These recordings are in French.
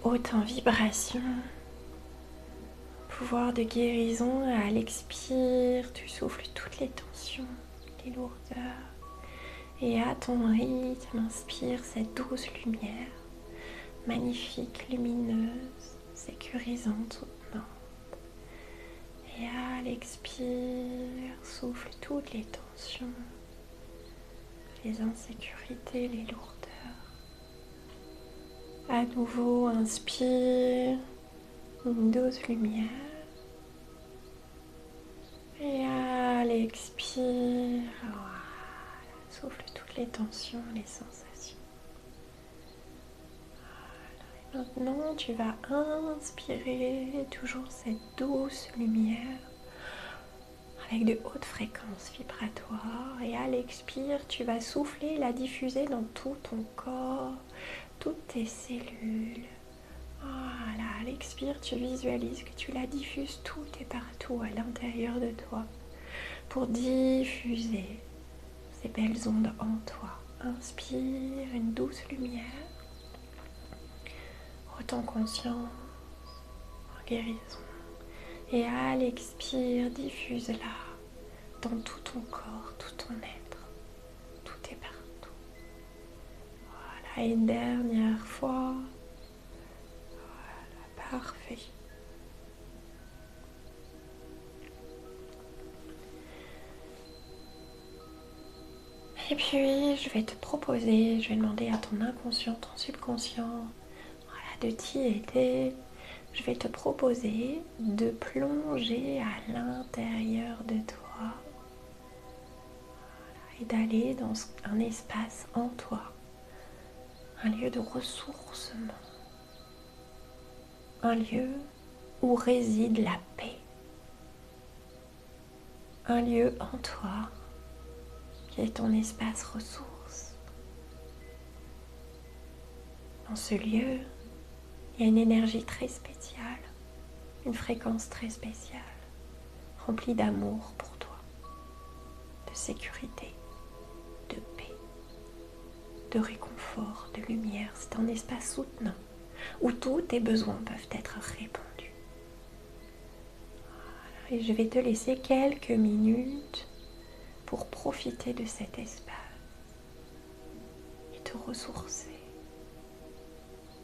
haute en vibration. Pouvoir de guérison. À l'expire, tu souffles toutes les tensions, les lourdeurs. Et à ton rythme, inspire cette douce lumière, magnifique, lumineuse, sécurisante, soutenante. Et à l'expire, souffle toutes les tensions, les insécurités, les lourdeurs. À nouveau, inspire une douce lumière. Et à l'expire, voilà, souffle toutes les tensions, les sensations. Voilà. Et maintenant, tu vas inspirer toujours cette douce lumière avec de hautes fréquences vibratoires. Et à l'expire, tu vas souffler, la diffuser dans tout ton corps, toutes tes cellules. Voilà, à l'expire, tu visualises que tu la diffuses tout et partout à l'intérieur de toi pour diffuser ces belles ondes en toi. Inspire une douce lumière, ressens conscience, en guérison. Et à l'expire, diffuse-la dans tout ton corps, tout ton être, tout est partout. Voilà, une dernière fois. Parfait. Et puis, je vais te proposer, je vais demander à ton inconscient, ton subconscient, voilà, de t'y aider. Je vais te proposer de plonger à l'intérieur de toi, voilà, et d'aller dans un espace en toi, un lieu de ressourcement, un lieu où réside la paix, un lieu en toi qui est ton espace ressource. Dans ce lieu, il y a une énergie très spéciale, une fréquence très spéciale, remplie d'amour pour toi, de sécurité, de paix, de réconfort, de lumière. C'est un espace soutenant où tous tes besoins peuvent être répondus. Voilà. Et je vais te laisser quelques minutes pour profiter de cet espace et te ressourcer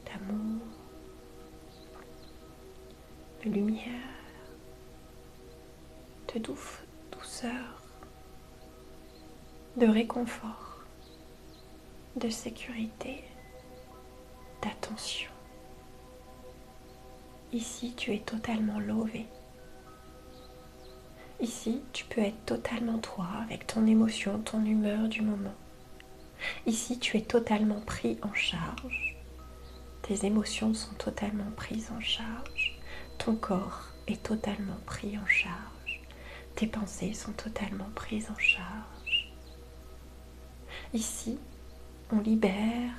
d'amour, de lumière, de douceur, de réconfort, de sécurité, d'attention. Ici, tu es totalement lové. Ici, tu peux être totalement toi, avec ton émotion, ton humeur du moment. Ici, tu es totalement pris en charge. Tes émotions sont totalement prises en charge. Ton corps est totalement pris en charge. Tes pensées sont totalement prises en charge. Ici, on libère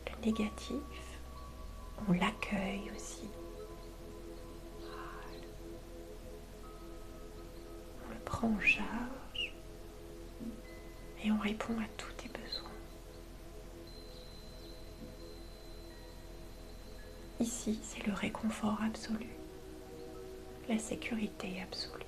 le négatif. On l'accueille aussi. On le prend en charge. Et on répond à tous tes besoins. Ici, c'est le réconfort absolu, la sécurité absolue.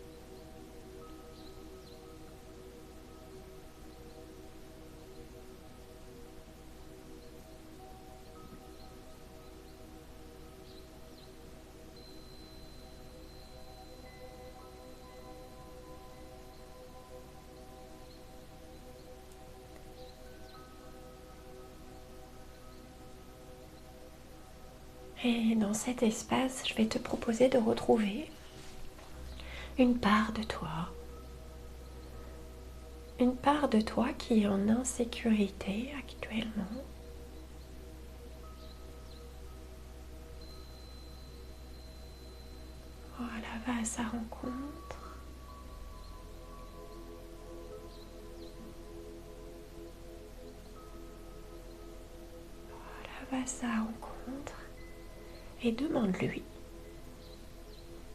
Et dans cet espace, je vais te proposer de retrouver une part de toi. Une part de toi qui est en insécurité actuellement. Voilà, va à sa rencontre. Voilà, va à sa rencontre. Et demande-lui,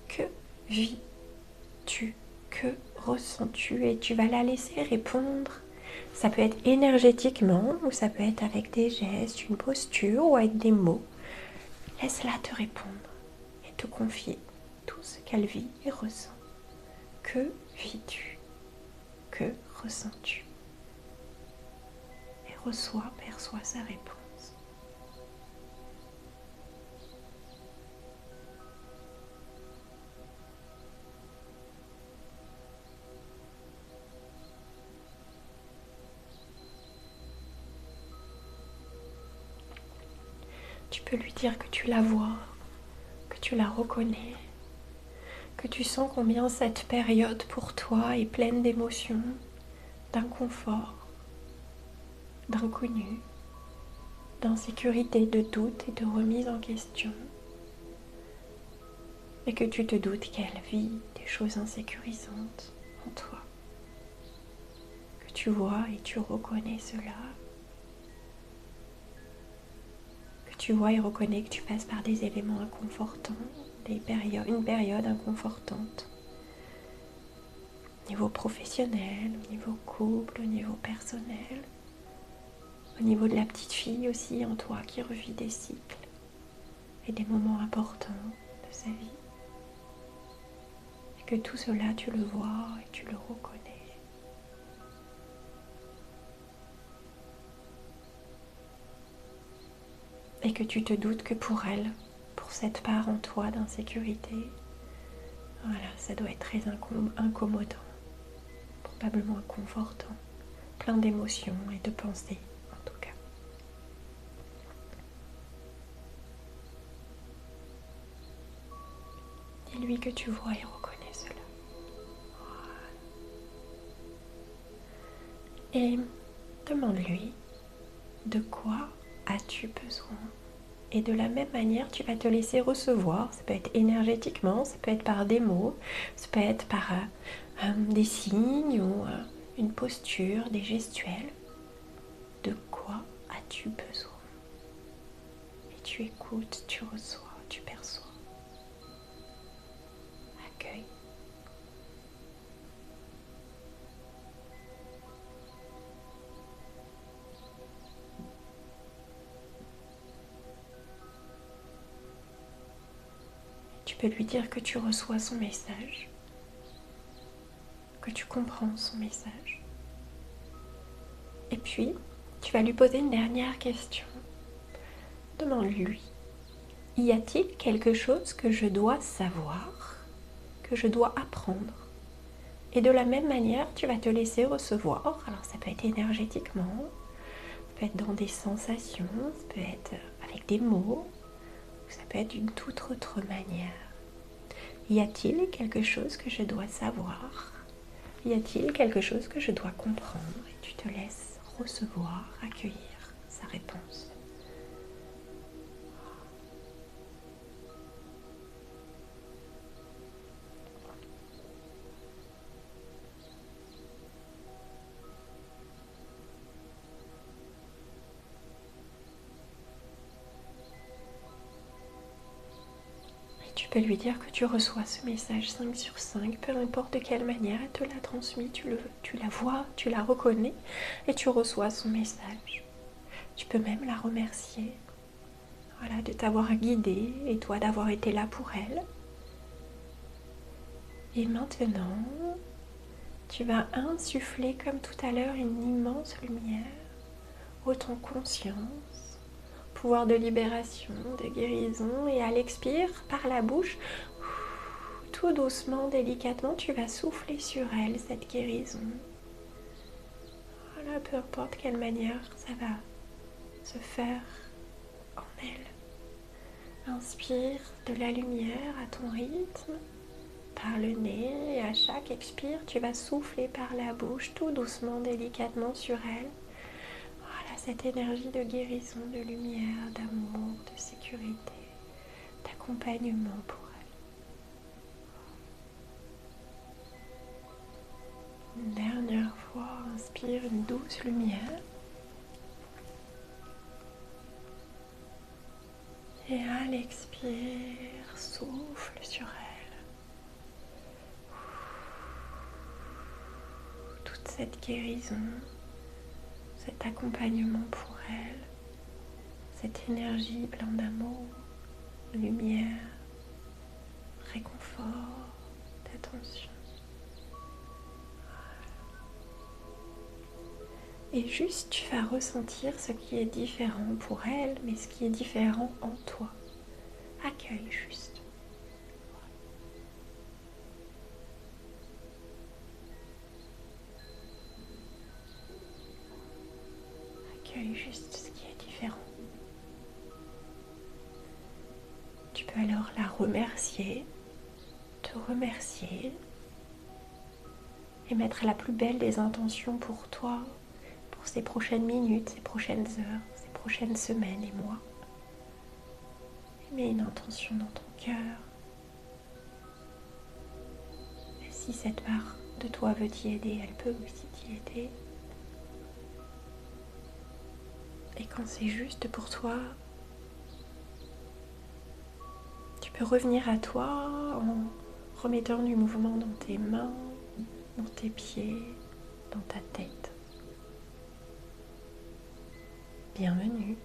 que vis-tu, que ressens-tu? Et tu vas la laisser répondre. Ça peut être énergétiquement ou ça peut être avec des gestes, une posture ou avec des mots. Laisse-la te répondre et te confier tout ce qu'elle vit et ressent. Que vis-tu? Que ressens-tu? Et perçois sa réponse. Tu peux lui dire que tu la vois, que tu la reconnais, que tu sens combien cette période pour toi est pleine d'émotions, d'inconfort, d'inconnu, d'insécurité, de doute et de remise en question. Et que tu te doutes qu'elle vit des choses insécurisantes en toi. Que tu vois et tu reconnais cela. Que tu vois et reconnais que tu passes par des éléments inconfortants, une période inconfortante. Au niveau professionnel, au niveau couple, au niveau personnel. Au niveau de la petite fille aussi en toi qui revit des cycles et des moments importants de sa vie. Et que tout cela, tu le vois et tu le reconnais. Et que tu te doutes que pour elle, pour cette part en toi d'insécurité, voilà, ça doit être très incommodant, probablement inconfortant, plein d'émotions et de pensées en tout cas. Dis-lui que tu vois et reconnais cela. Voilà. Et demande-lui de quoi as-tu besoin. Et de la même manière, tu vas te laisser recevoir. Ça peut être énergétiquement, ça peut être par des mots, ça peut être par des signes ou une posture, des gestuels. De quoi as-tu besoin? Et tu écoutes, tu reçois, tu perçois. Accueille. Tu peux lui dire que tu reçois son message, que tu comprends son message. Et puis, tu vas lui poser une dernière question. Demande-lui, y a-t-il quelque chose que je dois savoir, que je dois apprendre? Et de la même manière, tu vas te laisser recevoir. Alors ça peut être énergétiquement, ça peut être dans des sensations, ça peut être avec des mots, ou ça peut être d'une toute autre manière. Y a-t-il quelque chose que je dois savoir? Y a-t-il quelque chose que je dois comprendre? Et tu te laisses recevoir, accueillir sa réponse. Tu peux lui dire que tu reçois ce message 5 sur 5, peu importe de quelle manière elle te l'a transmis, tu la vois, tu la reconnais et tu reçois son message. Tu peux même la remercier, voilà, de t'avoir guidée et toi d'avoir été là pour elle. Et maintenant, tu vas insuffler comme tout à l'heure une immense lumière, haute en conscience, pouvoir de libération, de guérison, et à l'expire par la bouche, tout doucement, délicatement, tu vas souffler sur elle cette guérison. Voilà, peu importe quelle manière ça va se faire en elle. Inspire de la lumière à ton rythme, par le nez, et à chaque expire, tu vas souffler par la bouche, tout doucement, délicatement sur elle. Voilà, cette énergie de guérison, de lumière, d'amour, de sécurité, d'accompagnement pour elle. Une dernière fois, inspire une douce lumière. Et à l'expire, souffle sur elle. Toute cette guérison, cet accompagnement pour elle, cette énergie pleine d'amour, lumière, réconfort, d'attention. Et juste, tu vas ressentir ce qui est différent pour elle, mais ce qui est différent en toi. Accueille juste. Accueille juste ce qui est différent. Tu peux alors la remercier, te remercier et mettre la plus belle des intentions pour toi, pour ces prochaines minutes, ces prochaines heures, ces prochaines semaines et mois. Et mets une intention dans ton cœur. Et si cette part de toi veut t'y aider, elle peut aussi t'y aider. Et quand c'est juste pour toi, tu peux revenir à toi en remettant du mouvement dans tes mains, dans tes pieds, dans ta tête. Bienvenue.